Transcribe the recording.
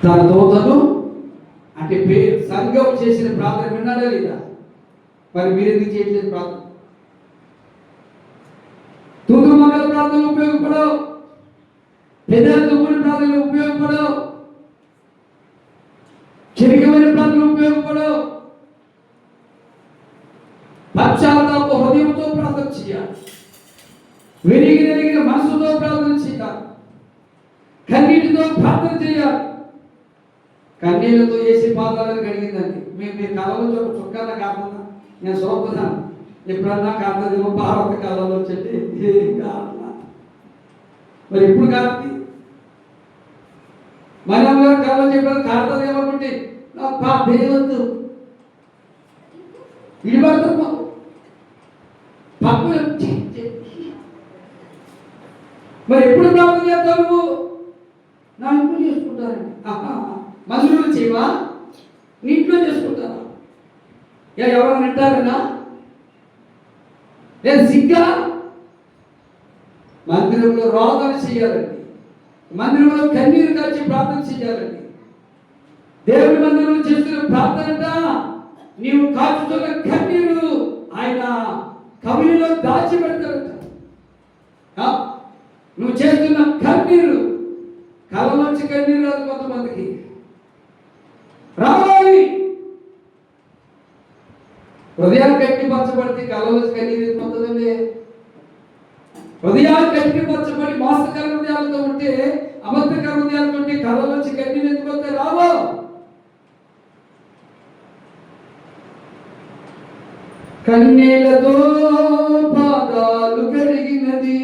తన దూతను అంటే సంఘం చేసిన ప్రార్థన విన్నాడా లేదా? మరి మీరు ఎందుకు చేయట్లేదు ప్రార్థన? తూతు మంగళ ప్రార్థనలు ఉపయోగపడవు, పెద్దల దుమ్ముని ప్రార్థనలు ఉపయోగపడవు, చిరికమైన ప్రార్థనలు ఉపయోగపడవు. పశ్చాత్తాప హృదయంతో ప్రార్థన చేయాలి, వెలిగి వెలిగిన మనసుతో ప్రార్థన చేయాలి, కన్నీటితో ప్రార్థన చేయాలి. కన్నీళ్లతో వేసి పాదాలను కడిగిందండి. మీ కళలో చుక్కన్న కాకుండా నేను చూస్తున్నాను. ఎప్పుడన్నా కాదు భారత కాలంలో వచ్చేది ఏం కాదు. మరి ఎప్పుడు కాదు? మన కాలంలో చెప్పారు కారుతుంది ఏమనుకుంటే దేవద్దు ఇడిపడతాం పప్పు. మరి ఎప్పుడు ప్రార్థన చేస్తావు నువ్వు? నా ఇంట్లో చేసుకుంటారండి. మందులో చేయవా? నీ ఇంట్లో చేసుకుంటారా? ఎవరైనా వింటారన్నా? లేదు సిగ్గా? మందిరంలో రోదన చేయాలండి, మందిరంలో కన్నీరు కాల్చి ప్రార్థన చేయాలండి. దేవుడి మందిరంలో చేస్తున్న ప్రార్థన నీవు కాల్చుతున్న కన్నీరు ఆయన కవిలో దాచిపెడతాడట. నువ్వు చేస్తున్న కన్నీరు కళ్ళలోంచి కన్నీరు రాదు, కొంతమందికి రావాలి. హృదయాలు గట్టిపరచబడితే కళ్ళలోంచి కన్నీరు ఎందుకుంటుందండి? హృదయాలు గట్టిపరచబడి మోసకర హృదయాలతో ఉంటే, అబద్ధకర హృదయాలతో ఉంటే కళ్ళలోంచి కన్నీరు ఎందుకు వస్తే రావు. కన్నీళ్లతో పాదాలు కడిగినది